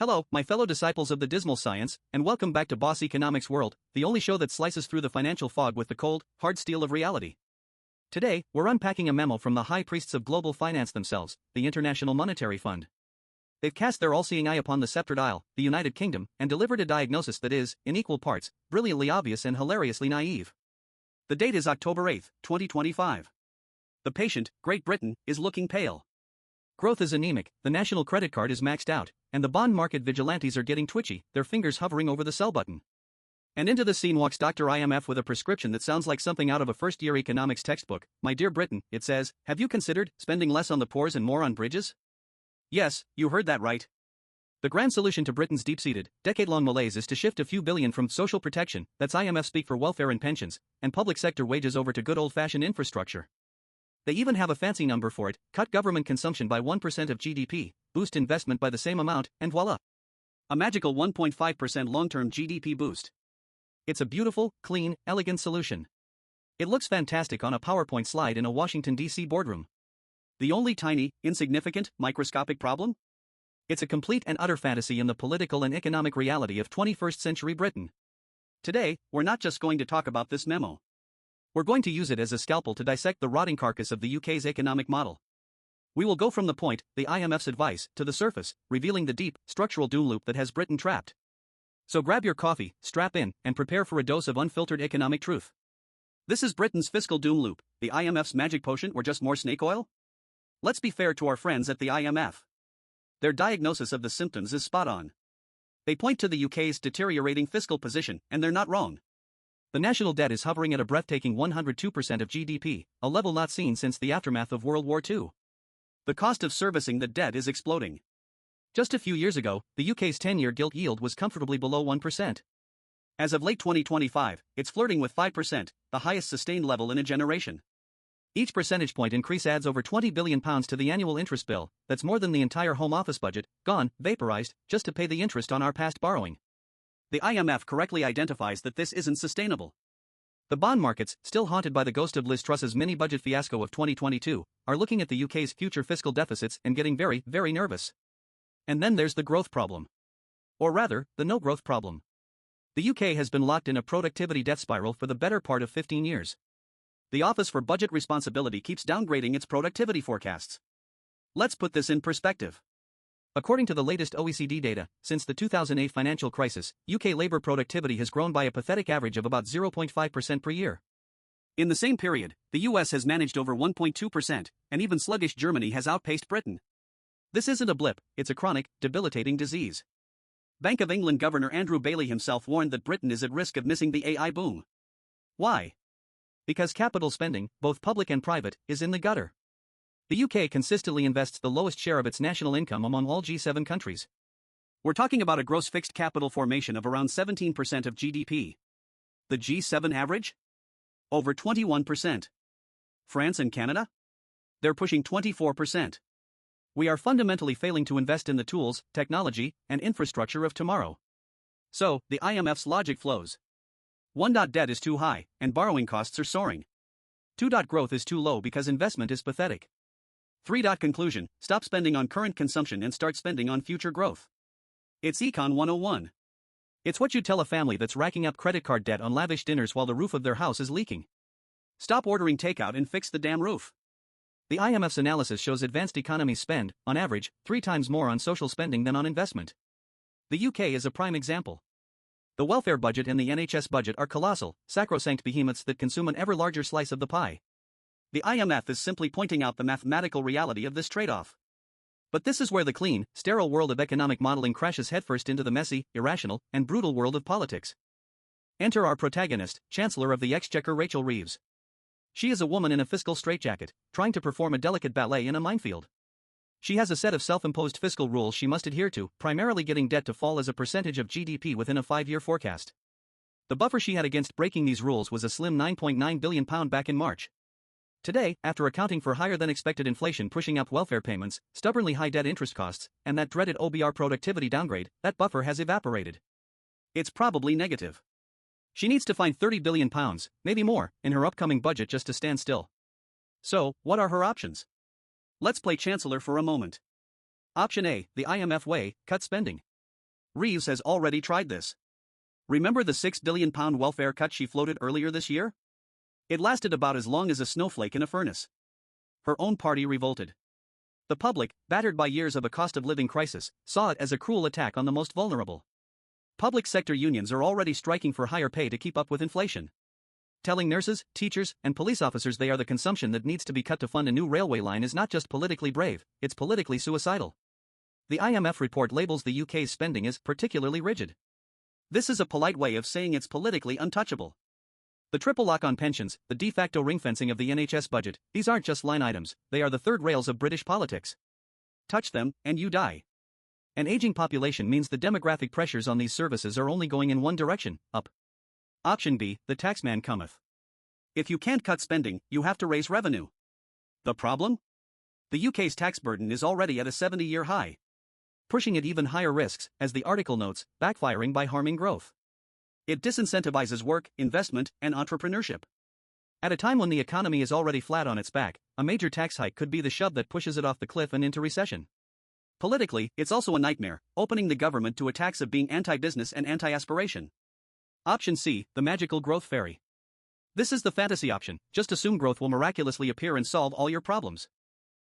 Hello, my fellow disciples of the dismal science, and welcome back to Boss Economics World, the only show that slices through the financial fog with the cold, hard steel of reality. Today, we're unpacking a memo from the high priests of global finance themselves, the International Monetary Fund. They've cast their all-seeing eye upon the sceptred isle, the United Kingdom, and delivered a diagnosis that is, in equal parts, brilliantly obvious and hilariously naive. The date is October 8, 2025. The patient, Great Britain, is looking pale. Growth is anemic, the national credit card is maxed out, and the bond market vigilantes are getting twitchy, their fingers hovering over the sell button. And into the scene walks Dr. IMF with a prescription that sounds like something out of a first-year economics textbook. My dear Britain, it says, have you considered spending less on the poors and more on bridges? Yes, you heard that right. The grand solution to Britain's deep-seated, decade-long malaise is to shift a few billion from social protection, that's IMF speak for welfare and pensions, and public sector wages over to good old-fashioned infrastructure. They even have a fancy number for it: cut government consumption by 1% of GDP, boost investment by the same amount, and voila! A magical 1.5% long-term GDP boost. It's a beautiful, clean, elegant solution. It looks fantastic on a PowerPoint slide in a Washington D.C. boardroom. The only tiny, insignificant, microscopic problem? It's a complete and utter fantasy in the political and economic reality of 21st century Britain. Today, we're not just going to talk about this memo. We're going to use it as a scalpel to dissect the rotting carcass of the UK's economic model. We will go from the point, the IMF's advice, to the surface, revealing the deep, structural doom loop that has Britain trapped. So grab your coffee, strap in, and prepare for a dose of unfiltered economic truth. This is Britain's Fiscal Doom Loop, the IMF's magic potion or just more snake oil? Let's be fair to our friends at the IMF. Their diagnosis of the symptoms is spot on. They point to the UK's deteriorating fiscal position, and they're not wrong. The national debt is hovering at a breathtaking 102% of GDP, a level not seen since the aftermath of World War II. The cost of servicing the debt is exploding. Just a few years ago, the UK's 10-year gilt yield was comfortably below 1%. As of late 2025, it's flirting with 5%, the highest sustained level in a generation. Each percentage point increase adds over £20 billion to the annual interest bill. That's more than the entire Home Office budget, gone, vaporized, just to pay the interest on our past borrowing. The IMF correctly identifies that this isn't sustainable. The bond markets, still haunted by the ghost of Liz Truss's mini-budget fiasco of 2022, are looking at the UK's future fiscal deficits and getting very, very nervous. And then there's the growth problem. Or rather, the no-growth problem. The UK has been locked in a productivity death spiral for the better part of 15 years. The Office for Budget Responsibility keeps downgrading its productivity forecasts. Let's put this in perspective. According to the latest OECD data, since the 2008 financial crisis, UK labour productivity has grown by a pathetic average of about 0.5% per year. In the same period, the US has managed over 1.2%, and even sluggish Germany has outpaced Britain. This isn't a blip, it's a chronic, debilitating disease. Bank of England Governor Andrew Bailey himself warned that Britain is at risk of missing the AI boom. Why? Because capital spending, both public and private, is in the gutter. The UK consistently invests the lowest share of its national income among all G7 countries. We're talking about a gross fixed capital formation of around 17% of GDP. The G7 average? Over 21%. France and Canada? They're pushing 24%. We are fundamentally failing to invest in the tools, technology, and infrastructure of tomorrow. So, the IMF's logic flows. 1. Debt is too high, and borrowing costs are soaring. 2. Growth is too low because investment is pathetic. 3. Conclusion, stop spending on current consumption and start spending on future growth. It's Econ 101. It's what you tell a family that's racking up credit card debt on lavish dinners while the roof of their house is leaking. Stop ordering takeout and fix the damn roof. The IMF's analysis shows advanced economies spend, on average, 3 times more on social spending than on investment. The UK is a prime example. The welfare budget and the NHS budget are colossal, sacrosanct behemoths that consume an ever larger slice of the pie. The IMF is simply pointing out the mathematical reality of this trade-off. But this is where the clean, sterile world of economic modeling crashes headfirst into the messy, irrational, and brutal world of politics. Enter our protagonist, Chancellor of the Exchequer Rachel Reeves. She is a woman in a fiscal straitjacket, trying to perform a delicate ballet in a minefield. She has a set of self-imposed fiscal rules she must adhere to, primarily getting debt to fall as a percentage of GDP within a 5-year forecast. The buffer she had against breaking these rules was a slim £9.9 billion back in March. Today, after accounting for higher-than-expected inflation pushing up welfare payments, stubbornly high debt interest costs, and that dreaded OBR productivity downgrade, that buffer has evaporated. It's probably negative. She needs to find £30 billion, maybe more, in her upcoming budget just to stand still. So, what are her options? Let's play Chancellor for a moment. Option A, the IMF way, cut spending. Reeves has already tried this. Remember the £6 billion welfare cut she floated earlier this year? It lasted about as long as a snowflake in a furnace. Her own party revolted. The public, battered by years of a cost of living crisis, saw it as a cruel attack on the most vulnerable. Public sector unions are already striking for higher pay to keep up with inflation. Telling nurses, teachers, and police officers they are the consumption that needs to be cut to fund a new railway line is not just politically brave, it's politically suicidal. The IMF report labels the UK's spending as particularly rigid. This is a polite way of saying it's politically untouchable. The triple lock on pensions, the de facto ring-fencing of the NHS budget, these aren't just line items, they are the third rails of British politics. Touch them, and you die. An aging population means the demographic pressures on these services are only going in one direction, up. Option B, the taxman cometh. If you can't cut spending, you have to raise revenue. The problem? The UK's tax burden is already at a 70-year high. Pushing it even higher risks, as the article notes, backfiring by harming growth. It disincentivizes work, investment, and entrepreneurship. At a time when the economy is already flat on its back, a major tax hike could be the shove that pushes it off the cliff and into recession. Politically, it's also a nightmare, opening the government to attacks of being anti-business and anti-aspiration. Option C, the magical growth fairy. This is the fantasy option, just assume growth will miraculously appear and solve all your problems.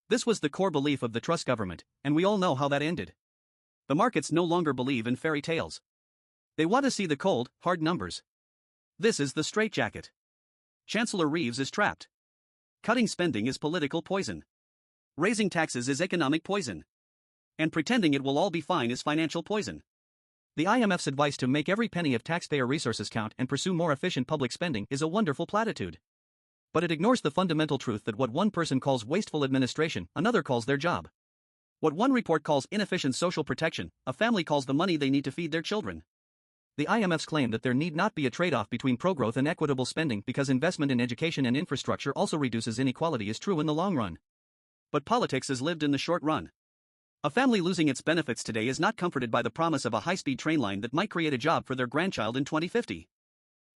This was the core belief of the Truss government, and we all know how that ended. The markets no longer believe in fairy tales. They want to see the cold, hard numbers. This is the straitjacket. Chancellor Reeves is trapped. Cutting spending is political poison. Raising taxes is economic poison. And pretending it will all be fine is financial poison. The IMF's advice to make every penny of taxpayer resources count and pursue more efficient public spending is a wonderful platitude. But it ignores the fundamental truth that what one person calls wasteful administration, another calls their job. What one report calls inefficient social protection, a family calls the money they need to feed their children. The IMF's claim that there need not be a trade-off between pro-growth and equitable spending because investment in education and infrastructure also reduces inequality is true in the long run. But politics is lived in the short run. A family losing its benefits today is not comforted by the promise of a high-speed train line that might create a job for their grandchild in 2050.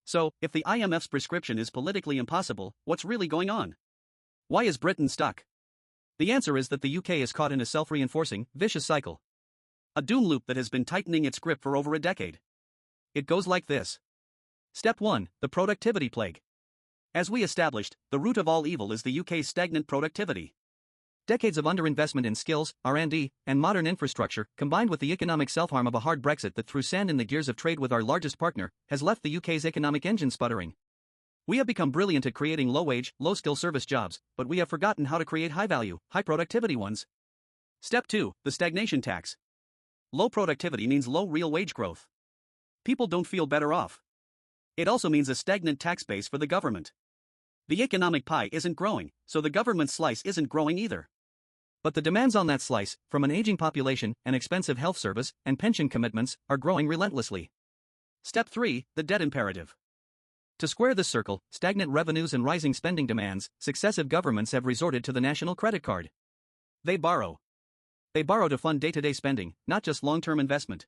So, if the IMF's prescription is politically impossible, what's really going on? Why is Britain stuck? The answer is that the UK is caught in a self-reinforcing, vicious cycle. A doom loop that has been tightening its grip for over a decade. It goes like this. Step 1, the productivity plague. As we established, the root of all evil is the UK's stagnant productivity. Decades of underinvestment in skills, R&D, and modern infrastructure, combined with the economic self-harm of a hard Brexit that threw sand in the gears of trade with our largest partner, has left the UK's economic engine sputtering. We have become brilliant at creating low-wage, low-skill service jobs, but we have forgotten how to create high-value, high-productivity ones. Step 2, the stagnation tax. Low productivity means low real wage growth. People don't feel better off. It also means a stagnant tax base for the government. The economic pie isn't growing, so the government slice isn't growing either. But the demands on that slice, from an aging population, an expensive health service, and pension commitments, are growing relentlessly. Step 3, the debt imperative. To square this circle, stagnant revenues and rising spending demands, successive governments have resorted to the national credit card. They borrow. They borrow to fund day-to-day spending, not just long-term investment.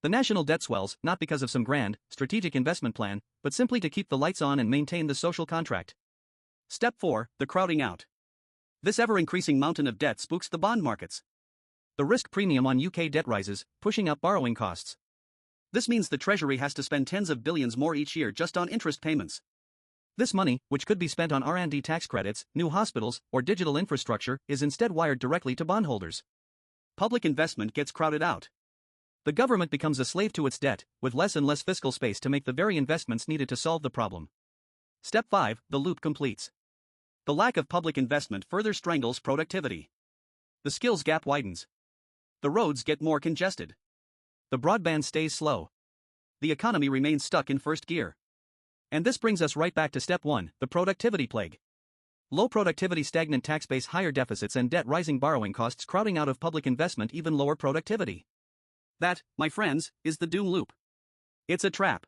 The national debt swells, not because of some grand, strategic investment plan, but simply to keep the lights on and maintain the social contract. Step 4, the crowding out. This ever-increasing mountain of debt spooks the bond markets. The risk premium on UK debt rises, pushing up borrowing costs. This means the Treasury has to spend tens of billions more each year just on interest payments. This money, which could be spent on R&D tax credits, new hospitals, or digital infrastructure, is instead wired directly to bondholders. Public investment gets crowded out. The government becomes a slave to its debt, with less and less fiscal space to make the very investments needed to solve the problem. Step 5, the loop completes. The lack of public investment further strangles productivity. The skills gap widens. The roads get more congested. The broadband stays slow. The economy remains stuck in first gear. And this brings us right back to step 1, the productivity plague. Low productivity, stagnant tax base, higher deficits, and debt, rising borrowing costs crowding out of public investment, even lower productivity. That, my friends, is the doom loop. It's a trap.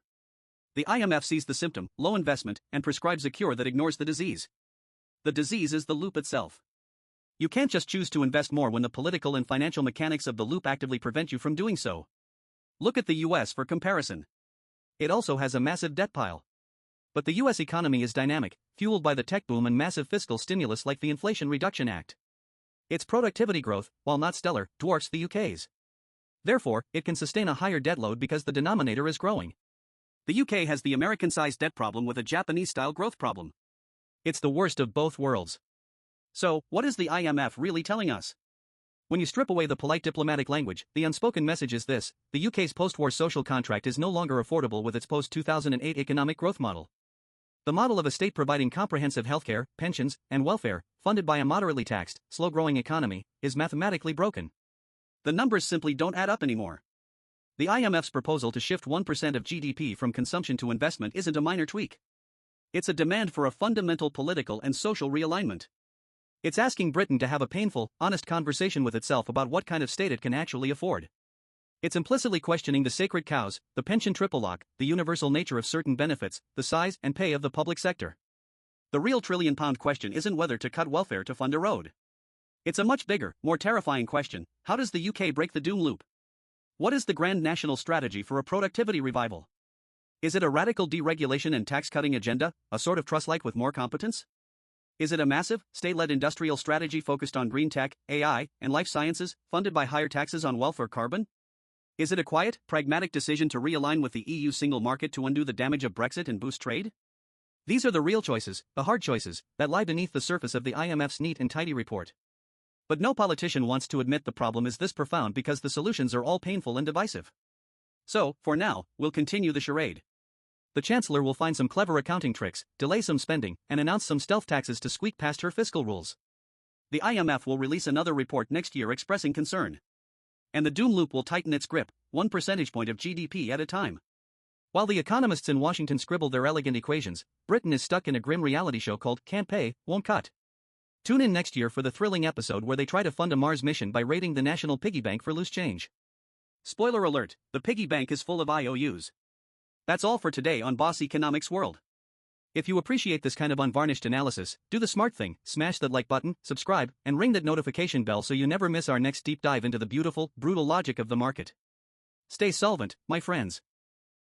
The IMF sees the symptom, low investment, and prescribes a cure that ignores the disease. The disease is the loop itself. You can't just choose to invest more when the political and financial mechanics of the loop actively prevent you from doing so. Look at the US for comparison. It also has a massive debt pile. But the US economy is dynamic, fueled by the tech boom and massive fiscal stimulus like the Inflation Reduction Act. Its productivity growth, while not stellar, dwarfs the UK's. Therefore, it can sustain a higher debt load because the denominator is growing. The UK has the American-sized debt problem with a Japanese-style growth problem. It's the worst of both worlds. So, what is the IMF really telling us? When you strip away the polite diplomatic language, the unspoken message is this: the UK's post-war social contract is no longer affordable with its post-2008 economic growth model. The model of a state providing comprehensive healthcare, pensions, and welfare, funded by a moderately taxed, slow-growing economy, is mathematically broken. The numbers simply don't add up anymore. The IMF's proposal to shift 1% of GDP from consumption to investment isn't a minor tweak. It's a demand for a fundamental political and social realignment. It's asking Britain to have a painful, honest conversation with itself about what kind of state it can actually afford. It's implicitly questioning the sacred cows, the pension triple lock, the universal nature of certain benefits, the size and pay of the public sector. The real trillion-pound question isn't whether to cut welfare to fund a road. It's a much bigger, more terrifying question: how does the UK break the doom loop? What is the grand national strategy for a productivity revival? Is it a radical deregulation and tax-cutting agenda, a sort of trust-like with more competence? Is it a massive, state-led industrial strategy focused on green tech, AI, and life sciences, funded by higher taxes on wealth or carbon? Is it a quiet, pragmatic decision to realign with the EU single market to undo the damage of Brexit and boost trade? These are the real choices, the hard choices, that lie beneath the surface of the IMF's neat and tidy report. But no politician wants to admit the problem is this profound because the solutions are all painful and divisive. So, for now, we'll continue the charade. The Chancellor will find some clever accounting tricks, delay some spending, and announce some stealth taxes to squeak past her fiscal rules. The IMF will release another report next year expressing concern. And the doom loop will tighten its grip, 1 percentage point of GDP at a time. While the economists in Washington scribble their elegant equations, Britain is stuck in a grim reality show called Can't Pay, Won't Cut. Tune in next year for the thrilling episode where they try to fund a Mars mission by raiding the national piggy bank for loose change. Spoiler alert, the piggy bank is full of IOUs. That's all for today on Boss Economics World. If you appreciate this kind of unvarnished analysis, do the smart thing, smash that like button, subscribe, and ring that notification bell so you never miss our next deep dive into the beautiful, brutal logic of the market. Stay solvent, my friends.